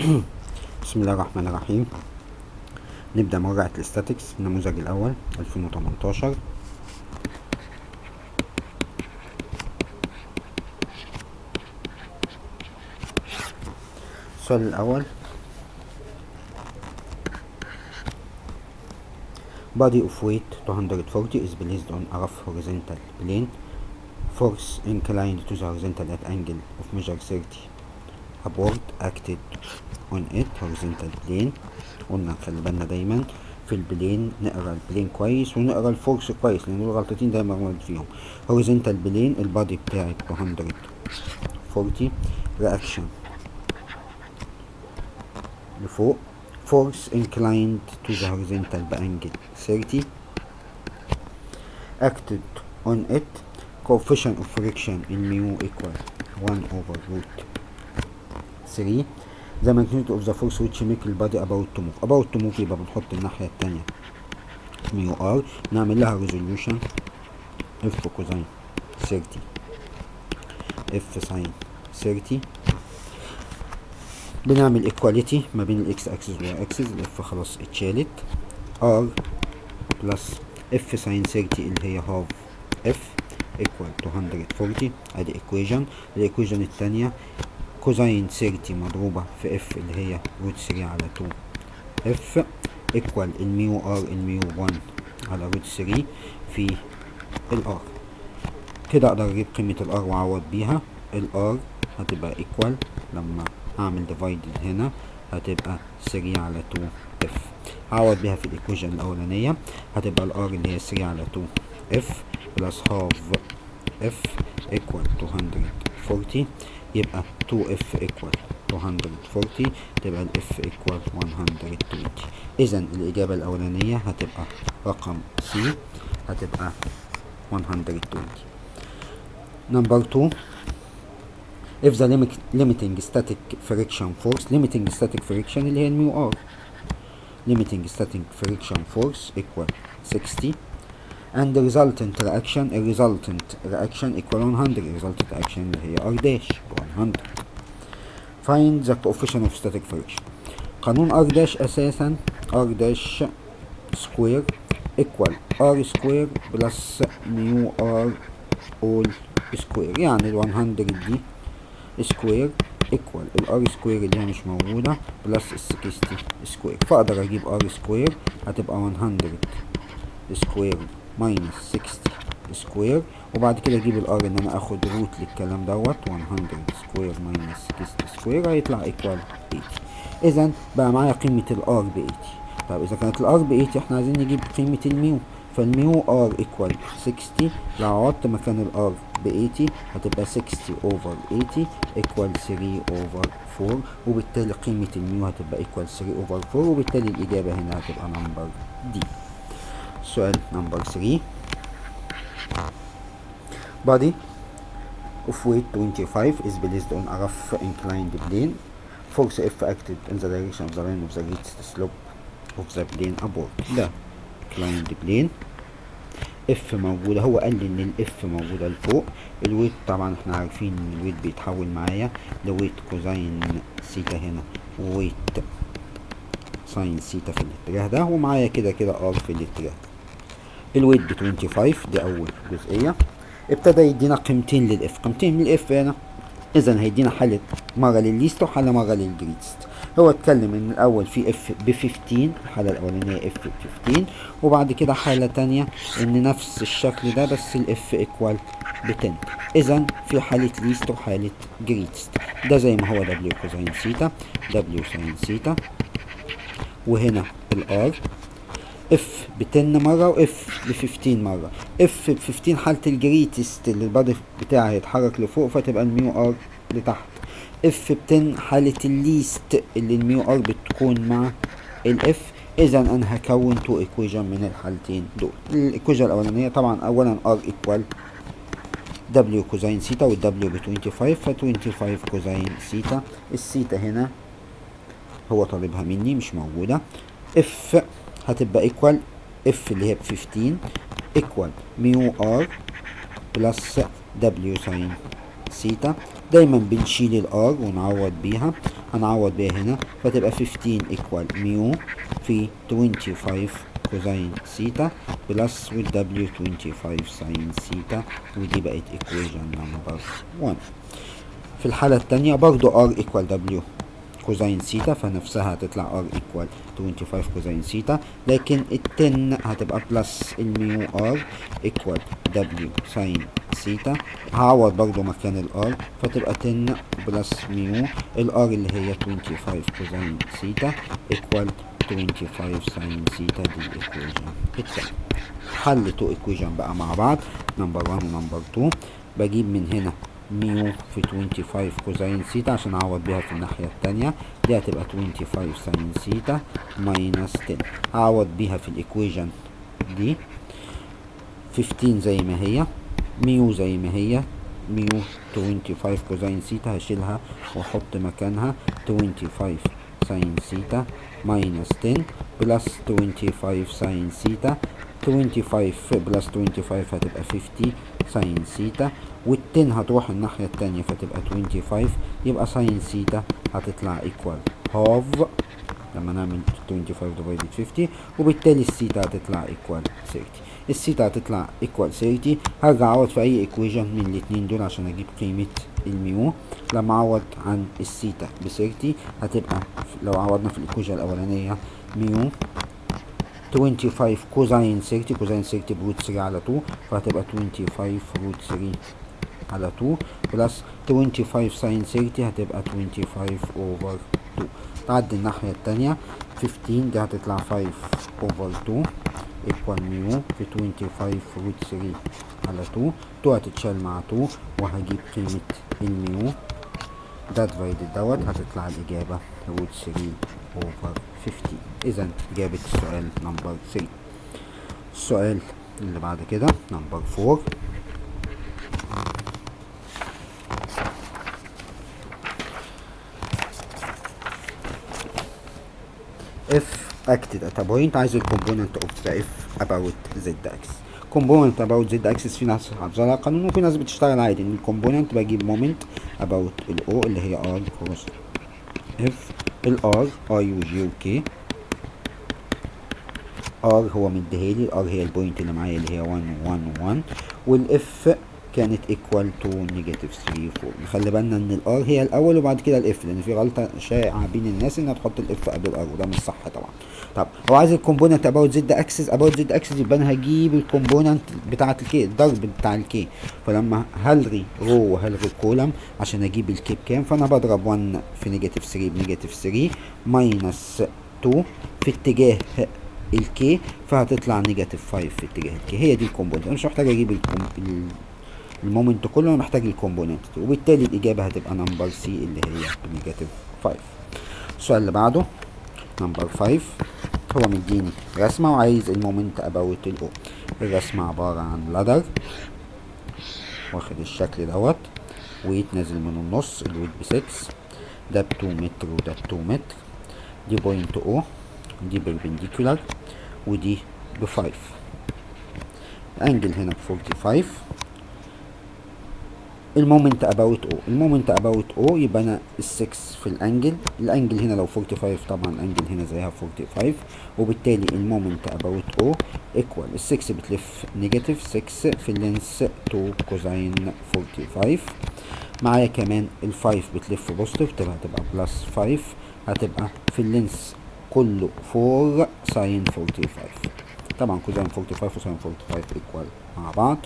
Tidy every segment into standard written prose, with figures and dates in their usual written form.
بسم الله الرحمن الرحيم. نبدأ مراجعة الاستاتيكس النموذج الأول 2018. السؤال الأول: body of weight 240 is placed on a rough horizontal plane. Force inclined to the horizontal at angle of measure 30 upward acted on it. horizontal plane، قلنا خلي بالنا دايما في البلين نقرا البلين كويس ونقرا الفورس كويس، لان دول غلطتين دايما بنغلط فيهم. horizontal plane البادي بتاعي 240، reaction لفوق، force inclined to the horizontal بانجل 30 acted on it. coefficient of friction in mu equal 1 over root 3. the magnitude of the force which make the body about to move. about to move يبقى بنحط الناحية التانية ميو ار، نعمل لها resolution اف كوزين 30 اف ساين 30. بنعمل ايكواليتي ما بين الاكس اكسس والواي اكسس، الاف خلاص اتشالت. ار بلس اف ساين 30 اللي هي هاف اف ايكوال 240. ادي ايكويجن. الايكويجن التانية كوزين 30 مضروبة في اف اللي هي روت 3 على 2 اف ايكوال الميو ار الميو 1 على روت 3 في الار. كده اقدر اجيب قيمة الار واعوض بيها. الار هتبقى ايكوال لما اعمل ديفايدد هنا هتبقى 3 على 2 اف. هعوض بيها في الايكويشن الاولانية، هتبقى الار اللي هي 3 على 2 اف بلس هاف اف ايكوال 240. يبقى 2 اف ايكوال 240، تبقى الاف ايكوال 120. اذا الاجابة الاولانية هتبقى رقم سي، هتبقى 120. نمبر 2: if the limiting static friction force، limiting static friction اللي هي الميو ار، limiting static friction force equal 60 and the resultant reaction equal 100. resultant action اللي هي r dash 100. find the coefficient of static friction. قانون r dash اساسا r dash square equal r square plus mu r all square، يعني ال 100 دي سكوير ايكوال الار سكوير اللي هي مش موجودة بلس ال 60 سكوير. فاقدر اجيب ار سكوير هتبقى 100 سكوير ماينس 60 سكوير، وبعد كده اجيب الار ان انا اخد روت للكلام دوت 100 سكوير ماينس 60 سكوير هيطلع ايكوال 80. اذا بقى معايا قيمة الار ب 80. طب اذا كانت الار ب 80 احنا عايزين نجيب قيمة الميو، فالميو ار ايكوال 60. لو عوضت مكان الار ب 80 هتبقى 60 اوفر 80 ايكوال 3 اوفر 4، وبالتالي قيمة الميو هتبقى ايكوال 3 اوفر 4، وبالتالي الاجابة هنا هتبقى نمبر دي. سؤال نمبر 3: body of weight 25 is placed on a rough inclined plane. force F acted in the direction of the line of the greatest slope of the plane upward. ده inclined plane، اف موجودة، هو قال لي ان الاف موجودة لفوق. الويت طبعا احنا عارفين ان الويت بيتحول معايا لويت كوزين سيتا هنا وويت ساين سيتا في الاتجاه ده، ومعايا كده كده ار في الاتجاه. الويت ب 25 دي اول جزئية. ابتدى يدينا قيمتين للاف، قيمتين من الاف هنا، اذا هيدينا حالة مرة للليست وحالة مرة للجريتست. هو اتكلم ان الاول في اف ب 15، الحالة الاولانية اف ب 15، وبعد كده حالة تانية ان نفس الشكل ده بس الاف ايكوال ب 10. اذا في حالة ليست وحالة جريتست. ده زي ما هو دبليو كوزين سيتا دبليو ساين سيتا، وهنا الار اف ب 10 مرة واف ب 15 مرة. اف ب 15 حالة الجريتست اللي البادي بتاعي هيتحرك لفوق فتبقى الميو ار لتحت. اف ب 10 حالة الليست اللي الميو ار بتكون مع الاف. اذا انا هكون تو ايكويجن من الحالتين دول. الايكويجن الاولانية طبعا اولا ار ايكوال دبليو كوزين سيتا والدبليو ب 25 ف 25 كوزين سيتا. السيتا هنا هو طالبها مني مش موجودة. اف هتبقى ايكوال اف اللي هي ب 15 ايكوال ميو ار بلس دبليو ساين سيتا دايما بنشيل الار ونعوض بيها، هنعوض بيها هنا فتبقى 15 ايكوال ميو في 25 كوزين سيتا بلس والدبليو 25 ساين سيتا، ودي بقت ايكويجن نمبر 1. في الحالة التانية برضو ار ايكوال دبليو كوزين سيتا، فنفسها هتطلع ار ايكوال 25 كوزين سيتا، لكن التن هتبقى بلس الميو ار ايكوال دبليو ساين سيتا، هعوض برضو مكان الار فتبقى تن بلس ميو الار اللي هي 25 كوزين سيتا ايكوال 25 ساين سيتا، دي الايكويجن التانية. حل تو ايكويجن بقى مع بعض، نمبر 1 ونمبر 2. بجيب من هنا ميو في 25 كوزين سيتا عشان اعوض بيها في الناحية التانية، دي هتبقى 25 ساين سيتا ماينس 10، هعوض بيها في الايكويجن دي 15 زي ما هي، ميو زي ما هي، ميو 25 كوزين سيتا هشيلها واحط مكانها 25 ساين سيتا ماينس 10 بلس 25 ساين سيتا، 25 بلس 25 هتبقى 50 ساين سيتا، والتن هتروح الناحية التانية فتبقى 25، يبقى ساين سيتا هتطلع ايكوال هاف لما نعمل 25 ديفايدد 50، وبالتالي السيتا هتطلع ايكوال 30. السيتا هتطلع ايكوال 30. هرجع اعوض في اي ايكويجن من الاتنين دول عشان اجيب قيمة الميو. لما اعوض عن السيتا ب 30 هتبقى لو عوضنا في الايكويجن الاولانية ميو 25 كوزين 30، كوزين 30 بروت 3 على 2، فهتبقى 25 روت 3 على 2 بلس 25 ساين 30 هتبقى 25 اوفر 2. تعدي الناحية التانية 15 دي هتطلع 5 اوفر 2 ايكوال ميو في 25 روت 3 على 2، 2 هتتشال مع 2 وهجيب قيمة الميو ده ديفايدد دوت، هتطلع الإجابة روت 3 اوفر 15. إذا إجابة السؤال نمبر 3. السؤال اللي بعد كده نمبر 4. if acted at a point، عايز الكومبوننت اوف ذا if about z axis. كومبوننت about z axis في ناس حافظة قانون وفي ناس بتشتغل عادي ان الكومبوننت بجيب مومنت about الاو اللي هي r كروس f، الار i و j و k، r هو مديهالي، الار هي البوينت اللي معايا اللي هي 1 1 1، والاف كانت ايكوال تو نيجاتيف 3 4. نخلي بالنا ان الار هي الاول وبعد كده الاف، لان في غلطه شائعه بين الناس انها تحط الاف قبل الار وده مش صح طبعا. طب هو عايز الكومبوننت اباوت زد اكسس، اباوت زد اكسس يبقى انا هجيب الكومبوننت بتاعه الكي، الضرب بتاع الكي، فلما هلغي رو وهلغي كولم عشان اجيب الكي بكام، فانا بضرب 1 في نيجاتيف 3 بنيجاتيف 3 ماينس 2 في اتجاه الكي، فهتطلع نيجاتيف 5 في اتجاه الكي. هي دي الكومبوننت، انا مش محتاج اجيب المومنت كله، انا محتاج الكومبوننت، وبالتالي الاجابه هتبقى نمبر سي اللي هي بنيجاتيف 5. السؤال اللي بعده نمبر 5. هو مديني رسمه وعايز المومنت اباوت الاو. الرسمه عباره عن لادر واخد الشكل دوت، ويت نازل من النص، الويت ب 6، ده ب 2 متر وده ب 2 متر، دي بوينت او، دي بيربنديكولار ودي ب 5، الانجل هنا ب 45. المومنت اباوت او، المومنت اباوت او يبقى انا ال6 في الانجل هنا لو 45 طبعا الانجل هنا زيها 45، وبالتالي المومنت اباوت او ايكوال ال6 بتلف نيجاتيف 6 في اللينس 2 كوزين 45، معايا كمان ال5 بتلف بوزيتيف هتبقى بلس 5، هتبقى في اللينس كله 4 ساين 45، طبعا كوزين 45 وساين 45 ايكوال مع بعض،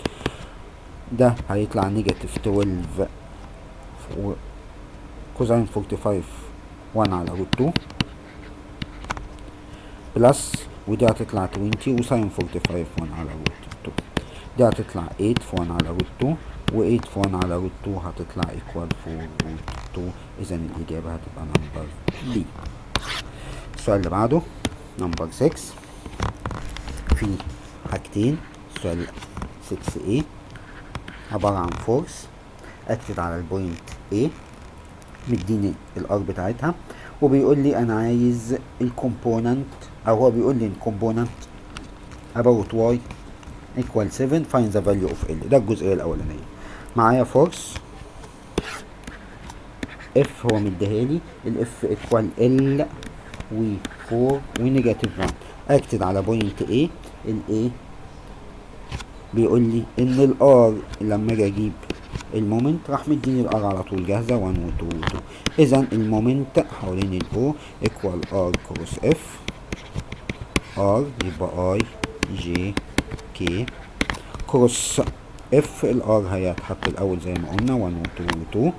ده هيطلع نيجاتيف 12 كوزين 45 1 على روت 2 بلس، ودي هتطلع 20 وساين 45 1 على روت 2، دي هتطلع 8 في 1 على روت 2 و8 في 1 على روت 2 هتطلع ايكوال 4 روت 2. اذا الاجابه هتبقى نمبر بي. السؤال اللي بعده نمبر 6. في حاجتين، السؤال 6A عبارة عن فورس اكتد على البوينت A، مديني الار بتاعتها وبيقول لي انا عايز الكومبوننت، او هو بيقول لي الكومبوننت about y equal 7 find the value of L. ده الجزئية الاولانية. معايا فورس اف هو مديهالي الاف ايكوال ال و 4 ونيجاتيف 1. اكتد على بوينت A. ال A بيقول لي ان الار لما اجي اجيب المومنت راح مديني الار على طول جاهزه 1 و 2 و 2. اذا المومنت حوالين الاو ايكوال ار كروس اف. ار يبقى اي جي كي كروس اف. الار هيتحط الاول زي ما قلنا 1 و 2 و 2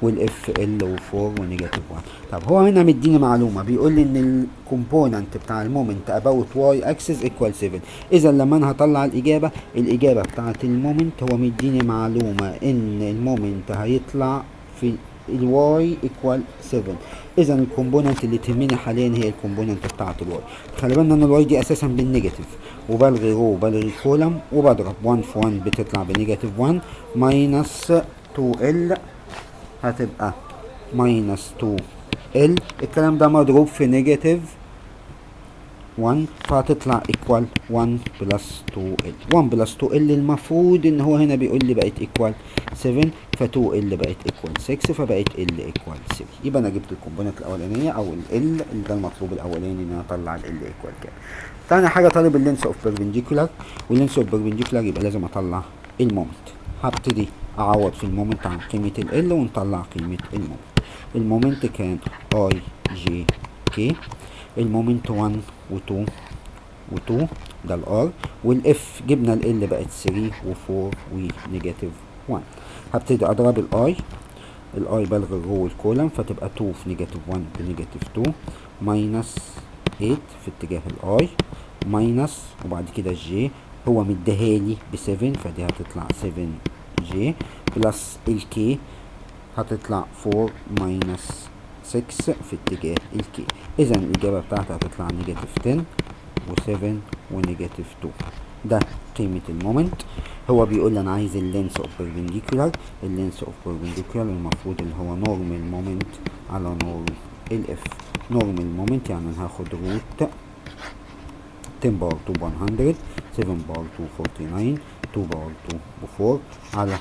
والاف ال و 4 ونيجاتيف 1. طب هو هنا مديني معلومه بيقول لي ان الكومبوننت بتاع المومنت اباوت واي اكسس ايكوال 7. اذا لما انا هطلع الاجابه بتاعت المومنت هو مديني معلومه ان المومنت هيطلع في الواي ايكوال 7. اذا الكومبوننت اللي تهمني حاليا هي الكومبوننت بتاعت الواي. خلي بالنا ان الواي دي اساسا بالنيجاتيف وبلغي رو وبلغي كولم وبضرب 1 في 1 بتطلع بنيجاتيف 1 ماينس 2 ال هتبقى ماينس 2 ال. الكلام ده مضروب في نيجاتيف 1 فهتطلع ايكوال 1 بلس 2 ال. 1 بلس 2 ال المفروض ان هو هنا بيقول لي بقت ايكوال 7 ف2 ال بقت ايكوال 6 فبقت ال ايكوال 3. يبقى انا جبت الكومبوننت الاولانيه او ال اللي ده المطلوب الاولاني ان انا اطلع ال ايكوال كام. تاني حاجه طالب اللينس اوف بيربنديكولار واللينس اوف بيربنديكولار يبقى لازم اطلع المومنت. هبتدي اعوض في المومنت عن قيمه ال ونطلع قيمه المومنت. المومنت كان اي جي كي. المومنت 1 و2 و2 ده الار والاف جبنا ال بقت 3 و4 ونيجاتيف 1. هبتدي اضرب الاي بلغ الرو والكولم فتبقى 2 في نيجاتيف 1 بنيجاتيف 2 ماينس 8 في اتجاه الاي ماينس وبعد كده الجي هو مديهالي ب 7 فدي هتطلع 7 جي بلس الكي هتطلع 4 ماينس 6 في اتجاه الكي. اذا الاجابه بتاعتي هتطلع نيجاتيف 10 و7 ونيجاتيف 2. ده قيمه المومنت. هو بيقول لي انا عايز اللينس اوف بيربنديكولار. اللينس اوف بيربنديكولار المفروض اللي هو نورمال مومنت على نورم الاف. نورمال مومنت يعني انا هاخد روت 10 باور 2 ب 100 7 باور 2 49 2 باور 2 ب 4 على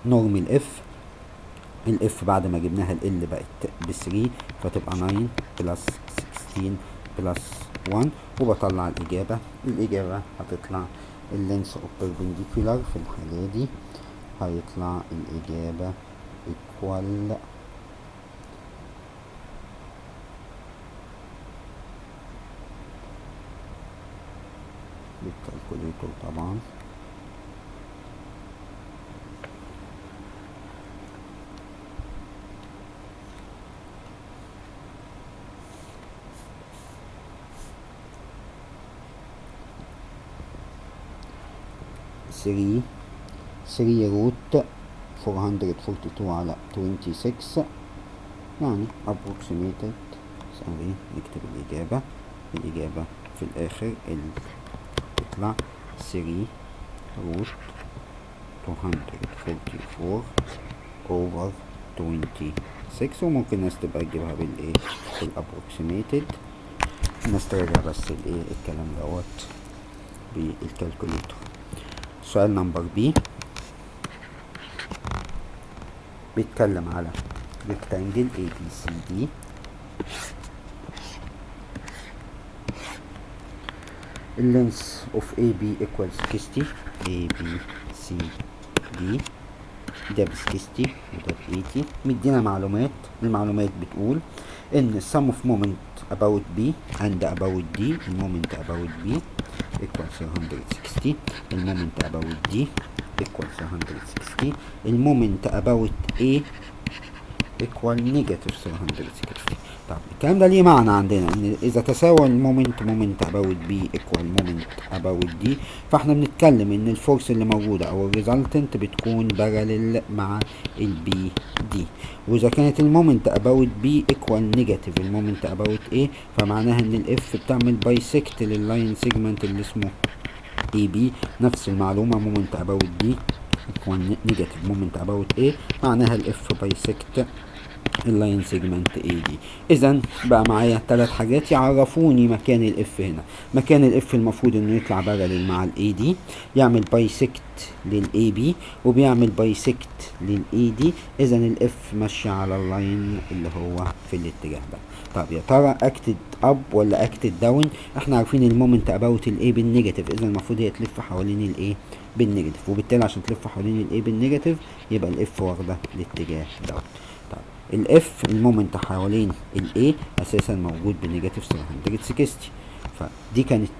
نورمال اف. الاف بعد ما جبناها ال بقت ب 3 فتبقى 9 بلس 16 بلس 1 وبطلع الاجابه هتطلع اللينس اوف بيربنديكولار في الحاله دي هيطلع الاجابه ايكوال بالكالكوليتور طبعا 3 روت 442 على 26 يعني approximated. نكتب الإجابة في الآخر تطلع 3 روت 244 over 26 وممكن الناس تبقى تجيبها بالapproximated. الناس تراجع بس الكلام دوت بالكالكوليتور. سؤال نمبر بي بيتكلم على rectangle ABCD. اللينس اوف AB equals 60. ABCD ده ب 60 وده ب 80. مدينا المعلومات بتقول ان sum of moment about B and about D. المومنت about B equals 360. المومنت about D equals 360. المومنت about A equal negative 360. طب الكلام ده ليه معنى عندنا ان اذا تساوى المومنت about B equal مومنت about D فاحنا بنتكلم ان الفورس اللي موجودة او الريزلتنت بتكون باراليل مع البي دي. واذا كانت المومنت about B equal نيجاتيف المومنت about A فمعناها ان الاف بتعمل بايسكت لللاين سيجمنت اللي اسمه AB. نفس المعلومة مومنت about D equal نيجاتيف مومنت about A معناها الاف بايسكت اللاين سيجمنت اي دي. اذا بقى معايا 3 حاجات يعرفوني مكان الاف هنا. مكان الاف المفروض انه يطلع بارلل مع الاي دي، يعمل بايسكت للاي بي وبيعمل بايسكت للاي دي. اذا الاف ماشيه على اللاين اللي هو في الاتجاه ده. طب يا ترى اكتد اب ولا اكتد داون؟ احنا عارفين المومنت اباوت الاي بالنيجاتيف، اذا المفروض هي تلف حوالين الاي بالنيجاتيف، وبالتالي عشان تلف حوالين الاي بالنيجاتيف يبقى الاف واخده الاتجاه دوت. طب الاف المومنت حوالين الاي اساسا موجود بنيجاتيف 760، فدي كانت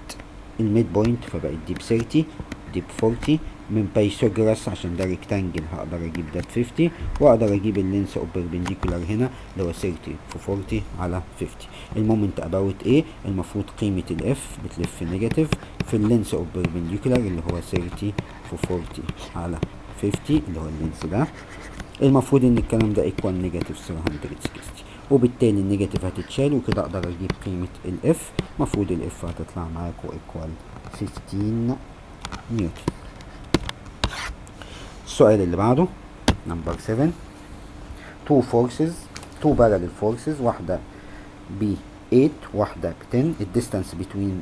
الميد بوينت، فبقت دي ب 30 دي ب 40. من بايثاغورس عشان ده ريكتانجل هقدر اجيب ده ب 50، واقدر اجيب اللينس اوف بيربنديكولار هنا اللي هو 30 في 40 على 50. المومنت اباوت ايه؟ المفروض قيمه الاف بتلف نيجاتيف في اللينس اوف بيربنديكولار اللي هو 30 في 40 على 50 اللي هو اللينس ده. المفروض ان الكلام ده ايكوال نيجاتيف 760، وبالتالي النيجاتيف هتتشال، وكده اقدر اجيب قيمه الاف. المفروض الاف هتطلع معاكم ايكوال 15 نيوتن. السؤال اللي بعده نمبر 7. two forces two parallel forces، واحدة ب 8 واحدة ب 10. الديستانس between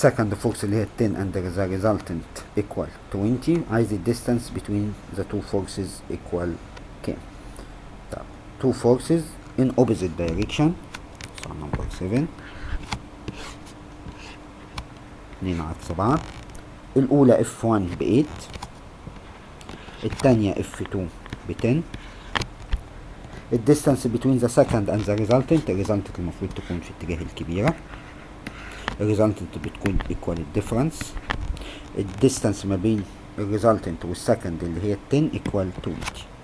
second force اللي هي 10 and the resultant equal 20. عايز الديستانس between the two forces equal كام؟ طب two forces in opposite direction. سؤال نمبر 7. اتنين عكس بعض. الأولى F1 ب 8، التانية F2 ب 10. الديستانس between the second and the resultant، الريزلتنت المفروض تكون في اتجاه الكبيرة، الريزلتنت بتكون equal الديفرنس. الديستانس ما بين الريزلتنت والسكند اللي هي 10 equal 20.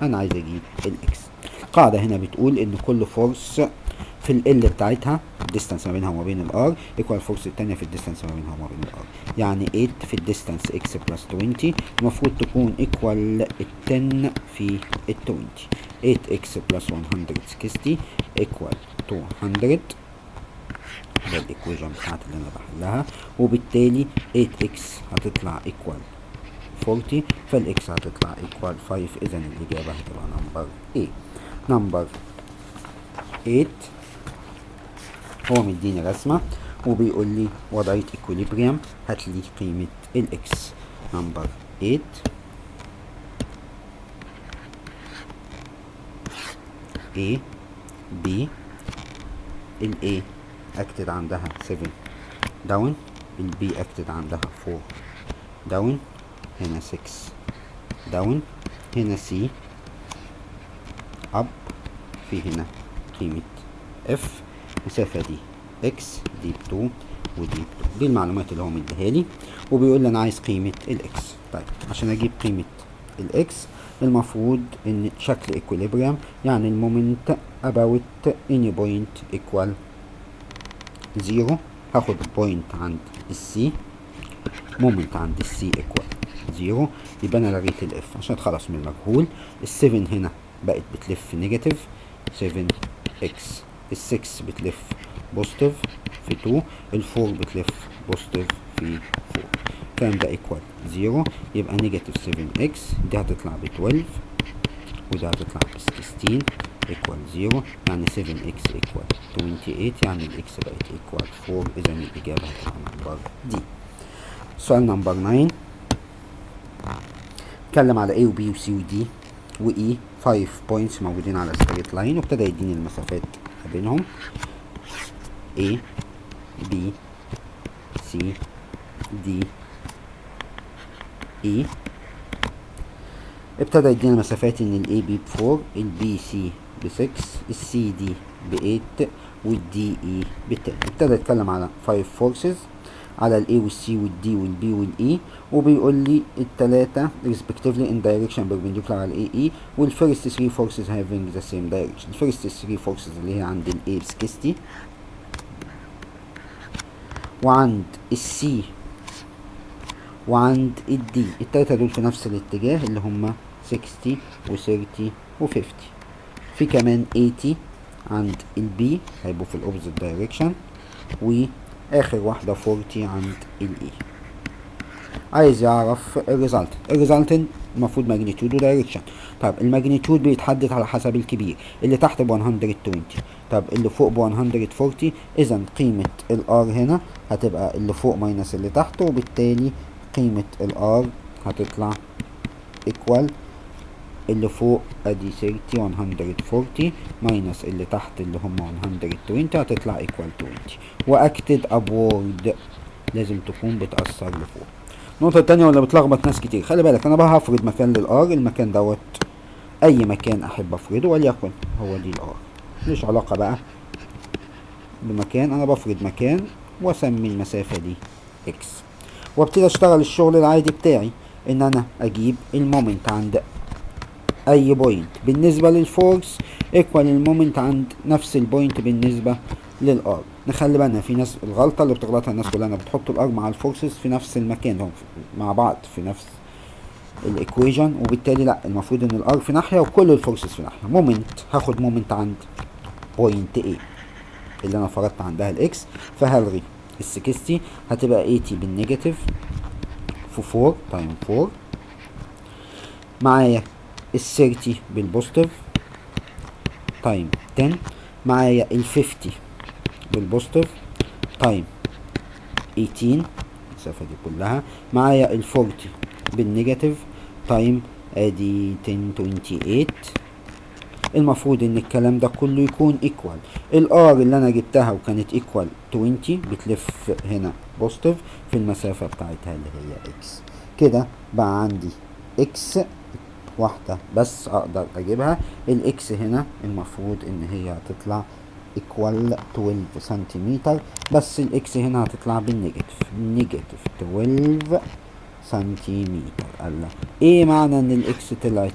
انا عايز اجيب الاكس. القاعدة هنا بتقول ان كل فورس في ال بتاعتها الديستانس ما بينها وما بين الار ايكوال الفورس التانية في الديستانس ما بينها وما بين الار. يعني 8 في الديستانس اكس بلس 20 المفروض تكون ايكوال ال 10 في ال 20. 8 اكس بلس 160 ايكوال 200. ده الايكويشن بتاعت اللي انا بحلها، وبالتالي 8 اكس هتطلع ايكوال 40، فالاكس هتطلع ايكوال 5. اذا الاجابه هتبقى نمبر ايه. نمبر 8 هو مديني رسمه وبيقول لي وضعيه ايكوليبريم، هات لي قيمه الاكس. نمبر 8 A B، ال A اكتد عندها 7 داون، ال B اكتد عندها 4 داون، هنا 6 داون، هنا C اب، في هنا قيمة F. المسافة دي X، دي ب 2 ودي ب 2. دي المعلومات اللي هو مديها لي، وبيقول لي انا عايز قيمة الإكس. طيب عشان اجيب قيمة الإكس المفروض ان شكل ايكوليبريم يعني المومنت about any point equal 0. هاخد بوينت عند السي، مومنت عند السي equal 0، يبقى انا لغيت الاف عشان اتخلص من المجهول. ال7 هنا بقت بتلف نيجاتيف 7 اكس، ال6 بتلف بوزيتيف في 2، ال4 بتلف بوزيتيف في 4. الكلام ده ايكوال 0، يبقى نيجاتيف 7 اكس دي هتطلع ب 12 وده هتطلع ب 16 ايكوال 0، يعني 7 اكس ايكوال 28، يعني الاكس بقت ايكوال 4. اذا الاجابه هتبقى نمبر دي. سؤال نمبر 9 اتكلم على A و B و C و D و E 5 بوينتس موجودين على ستريت لاين، وابتدى يديني المسافات ما بينهم A B C D E. ابتدى يدينا مسافات ان ال A B ب 4، ال B C ب 6، ال C D ب 8 وال D E ب 10. ابتدى يتكلم على 5 فورسز على ال A وال C وال D وال B وال E، وبيقول لي التلاتة respectively in direction perpendicular على ال AE، وال first 3 forces having the same direction. ال first 3 forces اللي هي عند ال A ب 60 وعند ال C وعند ال D، التلاتة دول في نفس الاتجاه اللي هما 60 و 30 و 50. في كمان 80 عند ال B هيبقوا في ال opposite direction، واخر واحدة 40 عند ال E. عايز يعرف الريزلتنت المفروض ماجنتيود ودايركشن. طب الماجنتيود بيتحدد على حسب الكبير، اللي تحت ب 120، طب اللي فوق ب 140. اذا قيمة الار هنا هتبقى اللي فوق ماينس اللي تحت، وبالتالي قيمة الار هتطلع ايكوال اللي فوق ادي 30 140 ماينس اللي تحت اللي هم 120 هتطلع ايكوال 20. واكتد ابورد لازم تكون بتأثر لفوق. النقطة التانية واللي بتلخبط ناس كتير، خلي بالك انا بقى هفرض مكان للار، المكان دوت اي مكان احب افرضه وليكن هو دي الار، مش علاقة بقى بمكان، انا بفرض مكان واسمي المسافة دي اكس، وابتدي اشتغل الشغل العادي بتاعي ان انا اجيب المومنت عند اي بوينت بالنسبة للفورس ايكوال المومنت عند نفس البوينت بالنسبة للار. نخلي بالنا في ناس الغلطة اللي بتغلطها الناس كلها، انا بتحط الار مع الفورسز في نفس المكان، هم مع بعض في نفس الايكويجن، وبالتالي لا، المفروض ان الار في ناحية وكل الفورسز في ناحية. مومنت هاخد مومنت عند بوينت A اللي انا فرضت عندها الاكس، فهلغي ال 60 هتبقى 80 بالنيجاتيف في 4 تايم 4 معايا ال 30 بالبوزيتيف تايم 10 معايا ال 50 بالبوزيتيف تايم 18 المسافة دي كلها معايا ال 40 بالنيجاتيف تايم ادي 1028. المفروض ان الكلام ده كله يكون ايكوال الار اللي انا جبتها وكانت ايكوال 20 بتلف هنا بوزيتيف في المسافة بتاعتها اللي هي اكس. كده بقى عندي اكس واحدة بس اقدر اجيبها. الاكس هنا المفروض ان هي هتطلع ايكوال 12 سنتيمتر، بس الاكس هنا هتطلع بالنيجاتيف، نيجاتيف 12 سنتيمتر. قال لك ايه معنى ان الاكس طلعت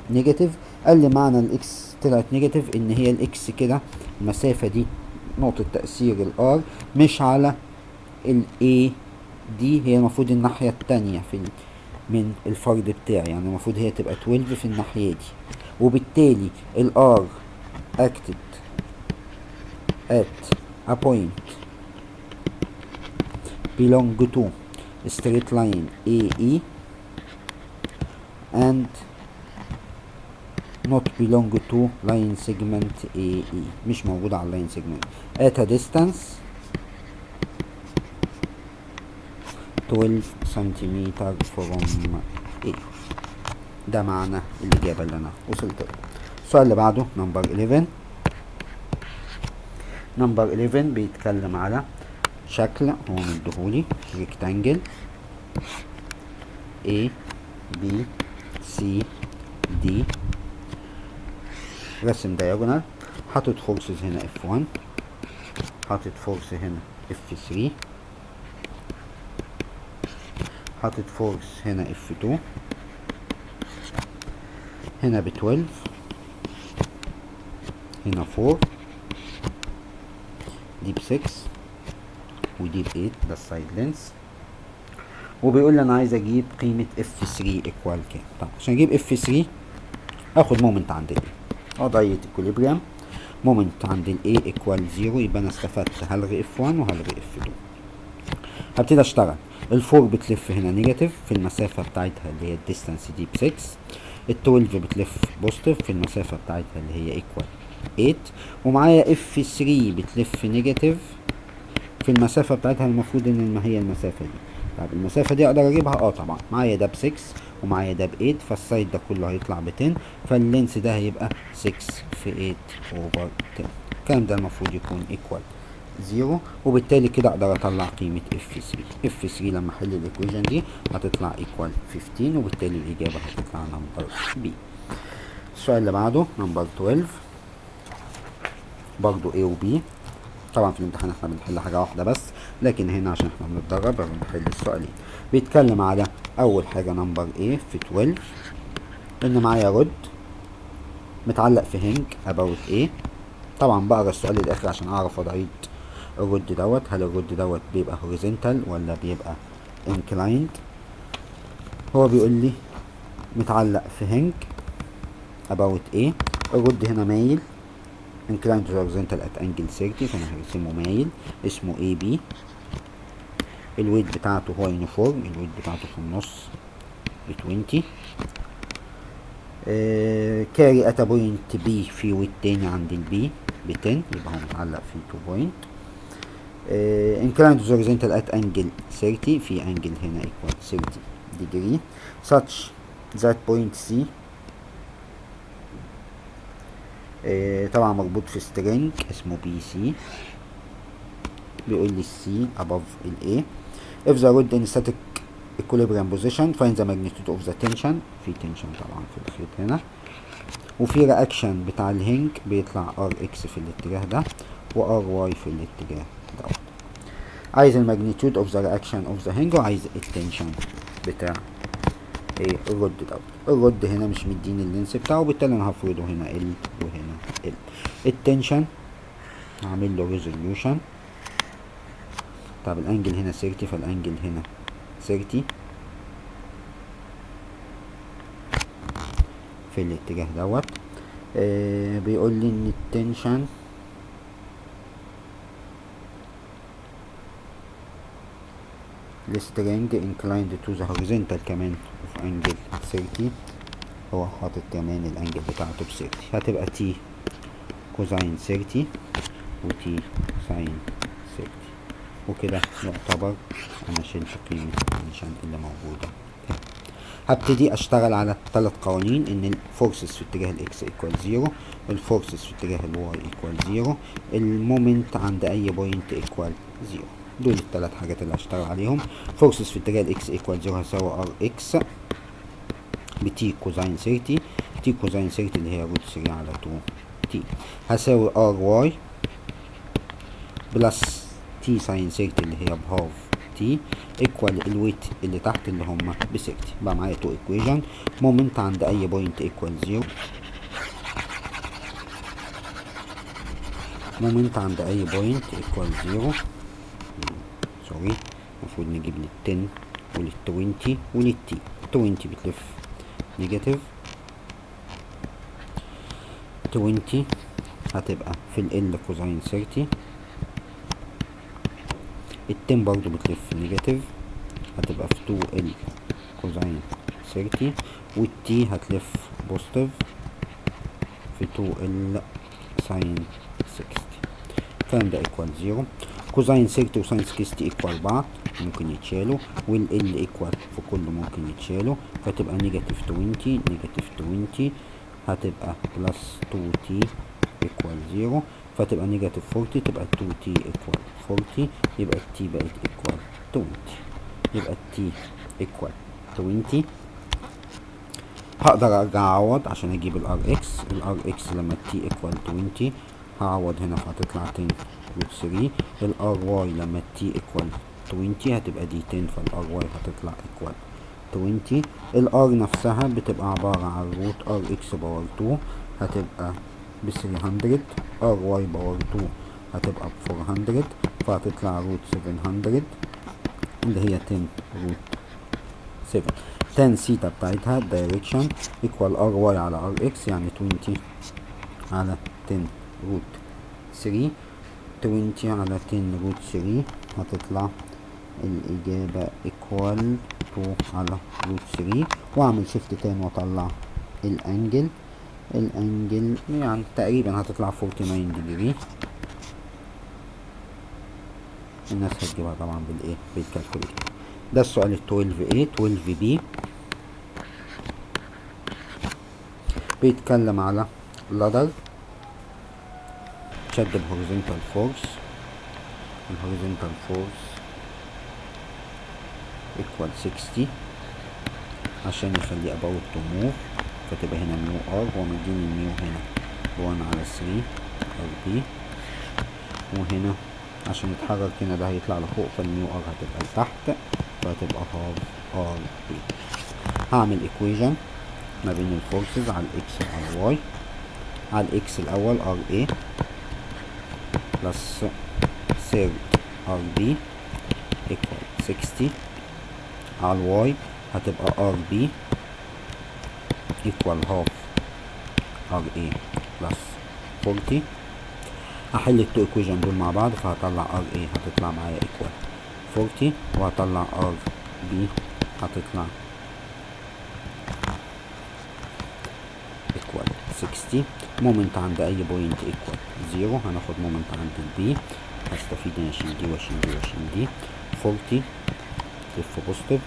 نيجاتيف؟ قال لي معنى الاكس طلعت نيجاتيف ان هي الاكس كده المسافة دي نقطة تأثير الار مش على الاي دي، هي المفروض الناحية التانية من الفرد بتاعي، يعني المفروض هي تبقى 12 في الناحية دي، وبالتالي الار acted at a point belong to straight line AE and not belong to line segment AE، مش موجودة على line segment at a distance 12 سنتيمتر from A. ده معنى الإجابة اللي أنا وصلت له. السؤال اللي بعده نمبر 11. نمبر 11 بيتكلم على شكل هو مديهولي ريكتانجل A B C D، رسم دايجونال، حاطط فورسز هنا F1، حاطط فورس هنا F3، حاطط فورس هنا F2، هنا ب 12، هنا 4، دي ب 6 ودي ب 8، ده السايد لينس. وبيقول لي انا عايز اجيب قيمة F3 ايكوال كام. طب عشان اجيب F3 اخد مومنت عند ال A، وضعية اكوليبريم، مومنت عند ال A ايكوال 0، يبقى انا استفدت هلغي F1 وهلغي F2. هبتدي اشتغل. الفور بتلف هنا نيجاتيف في المسافة بتاعتها اللي هي الديستانس دي ب 6، ال12 بتلف بوزيتيف في المسافة بتاعتها اللي هي ايكوال 8، ومعايا F3 بتلف نيجاتيف في المسافة بتاعتها المفروض ان هي المسافة دي. طب المسافة دي اقدر اجيبها؟ طبعا، معايا ده ب 6 ومعايا ده ب 8، فالسايد ده كله هيطلع ب 10، فاللينس ده هيبقى 6 في 8 اوفر 10. الكلام ده المفروض يكون ايكوال 0، وبالتالي كده اقدر اطلع قيمة F3. F3 لما احل الايكويشن دي هتطلع ايكوال 15، وبالتالي الاجابة هتطلع نمبر B. السؤال اللي بعده نمبر 12، برضو A و B. طبعا في الامتحان احنا بنحل حاجة واحدة بس، لكن هنا عشان احنا بنتدرب بنحل السؤالين. بيتكلم على اول حاجة نمبر A في 12، ان معايا رود متعلق في هنج about A. طبعا بقرا السؤال للاخر عشان اعرف وضعية الرود دوت، هل الرود دوت بيبقى هوريزونتال ولا بيبقى انكلايند. هو بيقول لي متعلق في هنج about A، الرود هنا مايل inclined to horizontal at angle 30، فانا هرسمه مايل اسمه AB، الويت بتاعته هو يونيفورم، الويت بتاعته في النص ب20. كاري ات بوينت بي في ويت تاني عند البي ب10، يبقى هو متعلق في 2 بوينت. inclined horizontal at angle 30، في angle هنا equal 30 degree such that point C طبعا مربوط في string اسمه BC. بيقول لي C above ال A. if the rod in static equilibrium position find the magnitude of the tension. في tension طبعا في الخيط هنا، وفي رياكشن بتاع الهنج بيطلع RX في الاتجاه ده و RY في الاتجاه ده. عايز الماجنتيود اوف ذا رياكشن اوف ذا هنج، وعايز التنشن بتاع ايه الرد دوت. الرد هنا مش مديني اللينس بتاعه، وبالتالي انا هفرضه هنا ال وهنا ال. التنشن هعمل له ريزوليوشن. طب الانجل هنا 30، فالانجل هنا 30 في الاتجاه دوت. بيقول لي ان التنشن السترينج inclined to the horizontal كمان of angle 30، هو حاطط كمان الانجل بتاعته ب 30، هتبقى تي كوزين 30 وتي ساين 30. وكده يعتبر انا شلت قيمة التنشن اللي موجودة. هبتدي اشتغل على 3 قوانين، ان الفورسز في اتجاه الاكس ايكوال 0، الفورسز في اتجاه الواي ايكوال 0، المومنت عند اي بوينت ايكوال 0. دول الثلاث حاجات اللي هشتغل عليهم. فورسز في اتجاه الاكس ايكوال 0 هساوي ار اكس بتي كوزين 30، تي كوزين 30 اللي هي روت 3 على 2 تي، هساوي ار واي بلس تي ساين 30 اللي هي بهاف تي ايكوال الويت اللي تحت اللي هما ب 30. بقى معايا 2 ايكويشن. مومنت عند اي بوينت ايكوال 0، مومنت عند اي بوينت ايكوال 0. سوري، المفروض نجيب لل10 ولل20 وللتي. 20 بتلف نيجاتيف، 20 هتبقى في ال كوزين 30، ال10 برضو بتلف نيجاتيف هتبقى في 2 ال كوزين 30، والتي هتلف بوزيتيف في 2 ال ساين 60. الكلام ده ايكوال 0. كوزين 30 وساين 60 ايكوال بعض ممكن يتشالوا، والال ايكوال في كله ممكن يتشالوا، فتبقى نيجاتيف 20 نيجاتيف 20 هتبقى بلس 2 تي ايكوال 0، فتبقى نيجاتيف 40، تبقى 2 تي ايكوال 40، يبقى التي بقت ايكوال 20، يبقى التي ايكوال 20. هقدر ارجع اعوض عشان اجيب الار اكس. الار اكس لما التي ايكوال 20 هعوض هنا فهتطلع 10 روت 3. الار واي لما التي ايكوال 20 هتبقى دي 10، فالار واي هتطلع ايكوال 20. الار نفسها بتبقى عبارة عن روت ار اكس باور 2 هتبقى ب 300، ار واي باور 2 هتبقى ب 400، فهتطلع روت 700 اللي هي 10 روت 7. tan سيتا بتاعتها دايركشن ايكوال ار واي على ار اكس، يعني 20 على 10 روت 3، 20 على 10 روت 3 هتطلع الإجابة equal 2 على روت 3. وأعمل شيفت تاني وأطلع الأنجل. الأنجل يعني تقريبا هتطلع 49 ديجري. الناس هتجيبها طبعا بالإيه بالكالكوليتر. ده السؤال 12A. 12B بيتكلم على لادر شد بهوريزونتال فورس. الهوريزونتال فورس equal 60 عشان يخليه about to move، فتبقى هنا ميو ار، هو مديني الميو هنا 1 على 3 ار بي، وهنا عشان يتحرك هنا ده هيطلع لفوق، فالميو ار هتبقى لتحت، فهتبقى هاف ار بي. هعمل equation ما بين الفورسز على الاكس وعلى الواي. على الاكس الاول ار اي بلس ثيرد ار بي equal 60. على الواي هتبقى ار بي equal half ار اي بلس 40. هحل التو equation دول مع بعض، فهطلع ار اي هتطلع معايا equal 40 وهطلع ار بي هتطلع equal 60. مومنت عند اي بوينت equal 0. هناخد مومنت عند البي، هستفيد ان اشيل دي واشيل دي واشيل دي. 40 تلف بوزيتيف،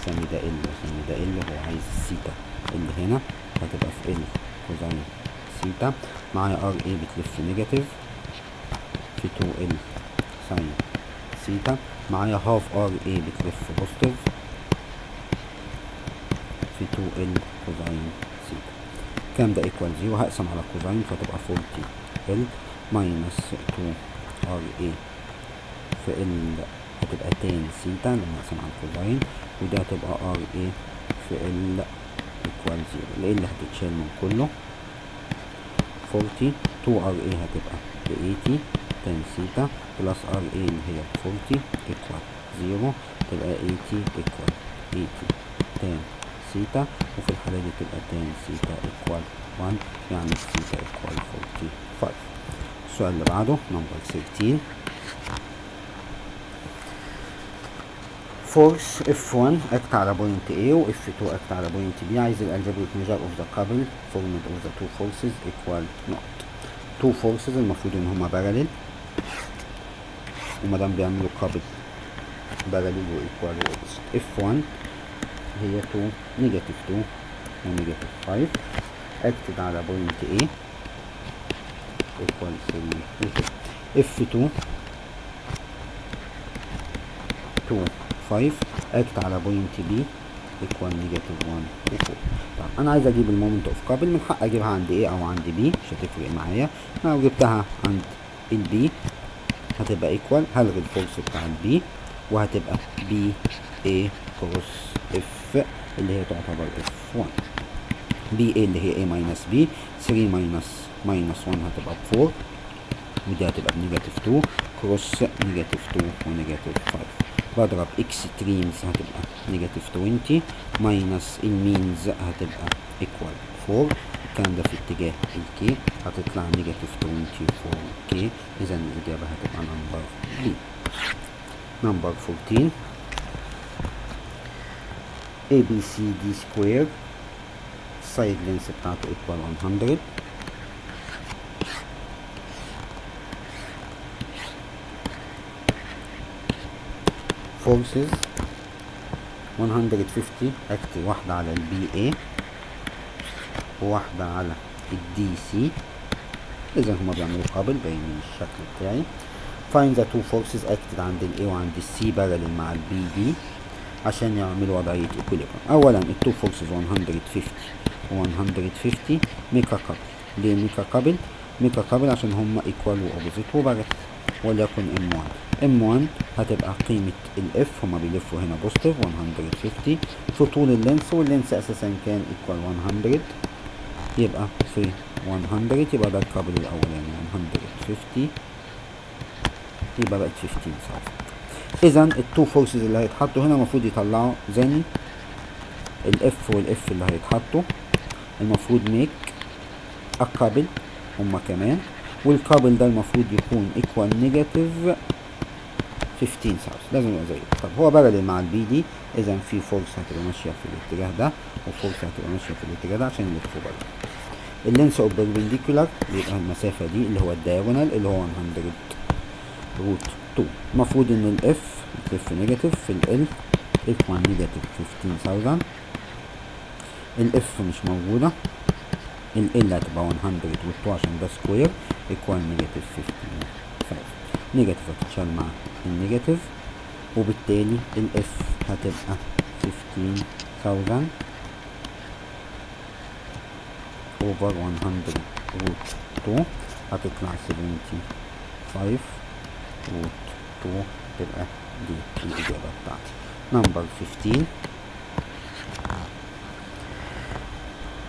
سمي ده ال وسمي ده ال. هو عايز الثيتا اللي هنا هتبقى في ال كوزين ثيتا. معايا ار اي بتلف نيجاتيف في 2 ال ساين ثيتا. معايا هاف ار اي بتلف بوزيتيف في 2 ال كوزين ثيتا. الكلام ده ايكوال 0. هقسم على كوزين فتبقى 40 ال ماينس 2 ار اي في ال هتبقى تان ثيتا لما اقسم على الكوزين، وده هتبقى ار اي في ال ايكوال 0. ال هتتشال من كله. 40 2 ار اي هتبقى ب 80 تان ثيتا بلس ار اي اللي هي 40 ايكوال 0. تبقى 80 ايكوال 80 تان ثيتا، وفي الحالة دي تبقى تان ثيتا ايكوال 1، يعني ثيتا ايكوال 45. السؤال اللي بعده نمبر 13. فورس F1 act على بوينت A و F2 act على بوينت B. عايز الالجبريك measure of the couple formed of the two forces equal not. two forces المفروض ان هما parallel، ومادام بيعملوا couple parallel و equal و opposite. F1 هي 2 نيجاتيف 2 و نيجاتيف 5 acted على بوينت A equal 3 و 2. F2 2 5 اكت على بوينت بي ايكوال نيجاتيف 1 و 4. طب انا عايز اجيب المومنت اوف كابل، من حق اجيبها عند ايه او عند بي، مش هتفرق معايا. انا لو جبتها عند البي هتبقى ايكوال، هلغي الفورس بتاع البي وهتبقى بي اي كروس اف اللي هي تعتبر اف 1. بي اي اللي هي اي ماينس بي، 3 ماينس 1 هتبقى ب 4، ودي هتبقى بنيجاتيف 2 كروس نيجاتيف 2 ونيجاتيف 5. بضرب اكستريمز هتبقى نيجاتيف 20 ماينس المينز هتبقى ايكوال 4. الكلام ده في اتجاه الكي هتطلع نيجاتيف 24 كي. اذا الاجابه هتبقى نمبر بي. نمبر 14 ABCD سكوير السايد لينس بتاعته ايكوال 100. فورسز 150 اكت واحدة على البي اي وواحدة على الدي سي. اذا هما بيعملوا قابل باين من الشكل بتاعي. find the two forces acted عند الاي وعند السي parallel مع البي دي عشان يعملوا وضعية equilibrium. اولا التو فورسز 150 و 150 ميكا كابل. ليه ميكا كابل؟ ميكا كابل عشان هما equal و opposite وبارل. وليكن M1 M1 هتبقى قيمة الاف، هما بيلفوا هنا بوزيتيف 150 في طول اللينس، واللينس اساسا كان ايكوال 100 يبقى في 100 يبقى ده الكابل الاولاني 150 يبقى بقت 15,000. اذا التو فورسز اللي هيتحطوا هنا المفروض يطلعوا زن الاف والاف اللي هيتحطوا المفروض ميك الكابل هما كمان، والكابل ده المفروض يكون ايكوال نيجاتيف 15,000. لازم يبقى زيه. طب هو بارلل مع البي دي، اذا في فورس هتبقى ماشيه في الاتجاه ده وفورس هتبقى ماشيه في الاتجاه ده عشان يلفوا بارلل. اللينس اوف بيربنديكولار يبقى المسافه دي اللي هو الدايجونال اللي هو 100 روت 2. المفروض ان الاف بتلف نيجاتيف في ال ايكوال نيجاتيف 15,000. الاف مش موجوده، ال هتبقى 100 روت 2 عشان ده سكوير ايكوال نيجاتيف 15,000. نيجاتيف هتتشال مع النيجاتيف وبالتالي الاف هتبقى 15,000 over 100 روت 2 هتطلع 75 روت 2 تبقى دي الإجابة بتاعتي. نمبر 15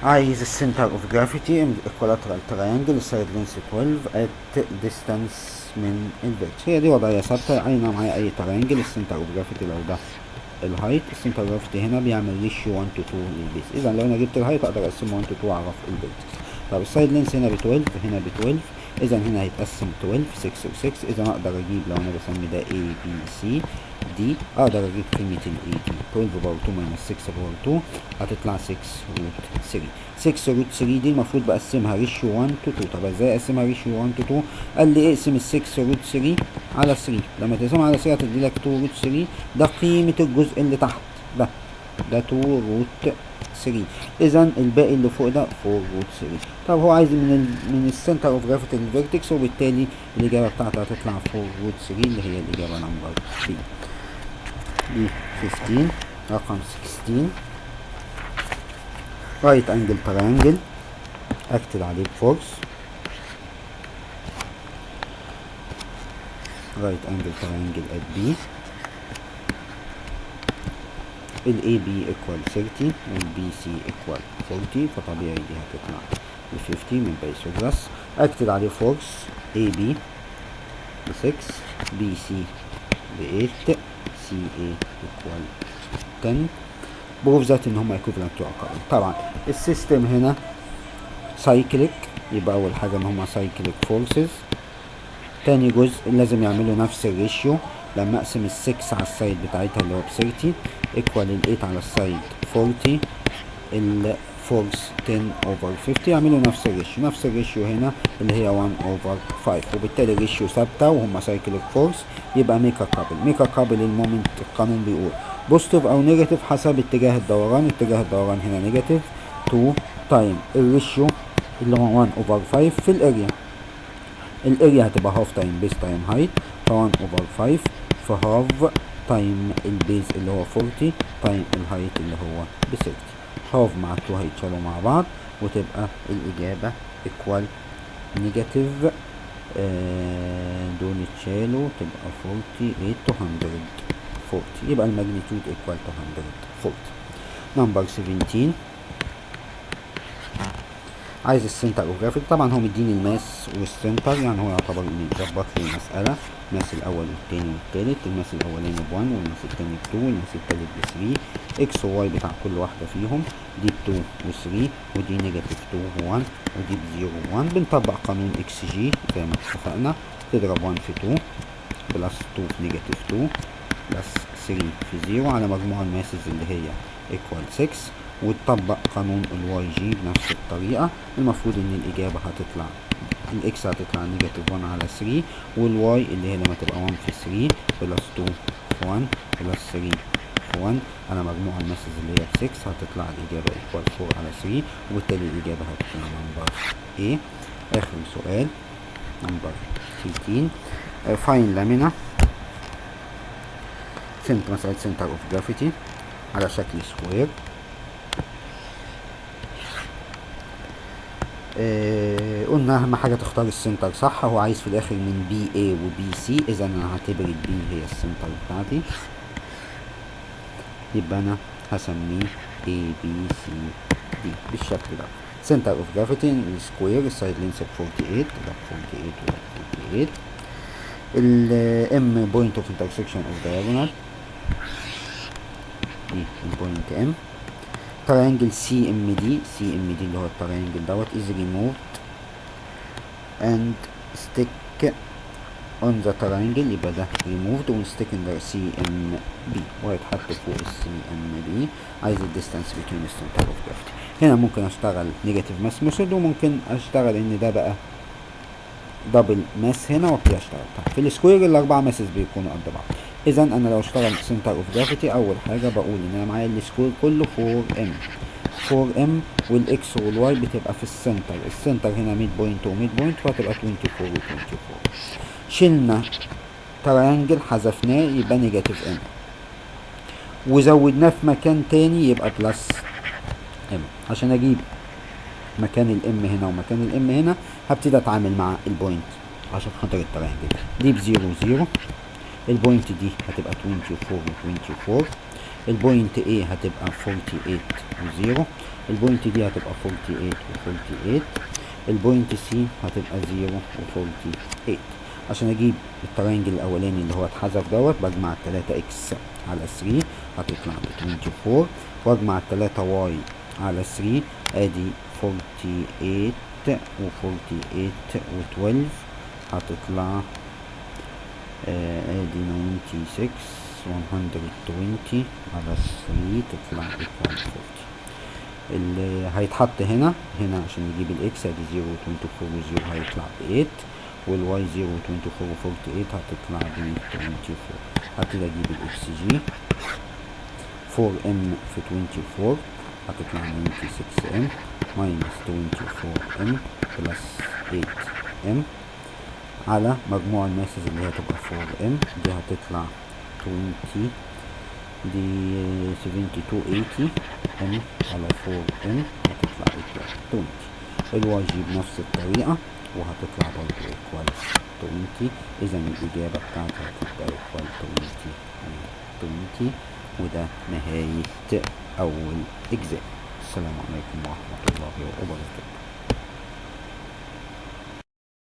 عايز السنتر اوف جرافيتي ايكولاترال تراينجل السايد لينس 12 ات ديستانس من الفيرتش. هي دي وضعية ثابتة، اينا معايا اي تراينجل السنتر اوف جرافيتي لو ده الهايت، السنتر اوف جرافيتي هنا بيعمل ريشيو 1 to 2 للبيس. اذا لو انا جبت الهايت اقدر اقسمه 1 to 2 اعرف الفيرتكس. طب السايد لينس هنا ب 12 هنا ب 12 اذا هنا هيتقسم 12 6 و6. اذا اقدر اجيب لو انا بسمي ده A B C D اقدر اجيب قيمة ال A دي 12 باور 2 ماينس 6 باور 2 هتطلع 6 روت 3. 6 روت 3 دي المفروض بقسمها ريشيو 1 تو 2. طب ازاي اقسمها ريشيو 1 تو 2؟ قال لي اقسم ال 6 روت 3 على 3. لما تقسمها على 3 هتدي لك 2 روت 3. ده قيمة الجزء اللي تحت ده 2 روت 3. اذا الباقي اللي فوق ده 4 روت 3. طب هو عايز من السنتر اوف جرافيتي للفيرتكس، وبالتالي الاجابه بتاعته هتطلع 4 روت 3 اللي هي الاجابه نمبر 3. دي 15. رقم 16 رايت انجل تريانجل اكتب عليه بفورس. رايت انجل تريانجل ات بي. ال AB equal 30 وال BC equal 40، فطبيعي دي هتطلع ب 50 من بايثاغورس. اكتب عليه فورس AB ب 6 BC ب 8 CA equal 10. بروف ذات ان هما equivalent to a current. طبعا السيستم هنا سايكليك، يبقى اول حاجه ان هما سايكليك فورسز. تاني جزء لازم يعملوا نفس الريشيو. لما اقسم ال6 على السايد بتاعتها اللي هو ب30 ايكوال ال8 على السايد 40، الفورس 10 اوفر 50 يعملوا نفس الريشيو. نفس الريشيو هنا اللي هي 1 اوفر 5، وبالتالي الريشيو ثابته وهم سايكليك فورس. يبقى ميكا كابل. ميكا كابل المومنت القانون بيقول بوزيتيف او نيجاتيف حسب اتجاه الدوران. اتجاه الدوران هنا نيجاتيف 2 تايم الريشيو اللي هو 1 اوفر 5 في الاريا. الاريا هتبقى هاف تايم بيز تايم هايت، ف 1 اوفر 5 في هاف تايم البيز اللي هو 40 تايم الهايت اللي هو ب 60. هاف مع 2 هيتشالوا مع بعض وتبقى الاجابه ايكوال نيجاتيف. دول اتشالوا تبقى 48 to 140. يبقى الماجنتيود ايكوال to 140. نمبر 17 عايز السنتر اوف جرافيك. طبعا هو مديني الماس والسنتر، يعني هو يعتبر ان يظبط لي المساله. الماس الاول والتاني والتالت. الماس الاولاني ب1 والماس التاني ب2 والماس التالت ب3. اكس وواي بتاع كل واحده فيهم دي ب2 و3 ودي نيجاتيف 2 و1 ودي ب0 و1. بنطبق قانون اكس جي زي ما اتفقنا. تضرب 1 في 2 بلس 2 في نيجاتيف 2 بلس 3 في 0 على مجموع الماسز اللي هي ايكوال 6، وتطبق قانون الواي جي بنفس الطريقة. المفروض ان الاجابة هتطلع الاكس هتطلع نيجاتيف 1 على 3، والواي اللي هي لما تبقى 1 في 3 بلس 2 في 1 بلس 3 في 1 على مجموع الماسز اللي هي ب 6 هتطلع الاجابة ايكوال 4 على 3، وبالتالي الاجابة هتطلع نمبر A. اخر سؤال نمبر 18. فاين لامينا مسألة سنتر اوف جرافيتي على شكل سكوير. قلنا اهم حاجه تختار السنتر صح. هو عايز في الاخر من بي اي وبي سي، اذا انا هعتبر البي هي السنتر بتاعتي، يبقى انا هسميه اي بي سي دي بالشكل ده. سنتر اوف جرافيتي السكوير السايد لينس ب 48 ده 48 وده 48. الام بوينت اوف انترسكشن اوف دايجونال دي البوينت ام. triangle CMD اللي هو التريانجل دوت is removed and stick on the triangle، يبقى ده removed و stick in the CMB وهيتحط فوق ال CMB. عايز ال distance between the center of gravity. هنا ممكن اشتغل negative mass method وممكن اشتغل ان ده بقى دبل ماس هنا وابتدي اشتغل. طيب في السكوير الاربعه ماسز بيكونوا قد بعض. اذا انا لو اشتغلت سنتر اوف جرافيتي اول حاجه بقول ان انا معايا السكوير كله 4M والاكس والواي بتبقى في السنتر. السنتر هنا ميد بوينت وميد بوينت فهتبقى 24 و24. شلنا تريانجل حذفناه يبقى نيجاتيف ام، وزودناه في مكان تاني يبقى بلس ام. عشان اجيب مكان الام هنا ومكان الام هنا هبتدي اتعامل مع البوينت عشان خاطر التريانجل دي ب0 0. البوينت دي هتبقى 24 و24. البوينت A هتبقى 48 و0. البوينت دي هتبقى 48 و48. البوينت C هتبقى 0 و48. عشان اجيب التريانجل الاولاني اللي هو اتحذف دوت بجمع 3x على 3 هتطلع ب 24، واجمع 3y على 3 ادي 48 و48 و12 هتطلع ادي 96 120 على 3 تطلع equal 40. اللي هيتحط هنا عشان نجيب الاكس ادي 0 و24 و0 هيطلع ب8 والواي 0 و24 و48 هتطلع ب 24. هبتدي اجيب الاكس جي 4m في 24 هتطلع 96m minus 24m plus 8m على مجموع الماسز اللي هي تبقى 4m دي هتطلع 20 دي 7280m على 4m هتطلع equal 20. الواي جي بنفس الطريقة وهتطلع برضه equal 20. اذا الاجابة بتاعتها هتبقى equal 20. وده نهاية اول اجزاء. السلام عليكم ورحمة الله وبركاته.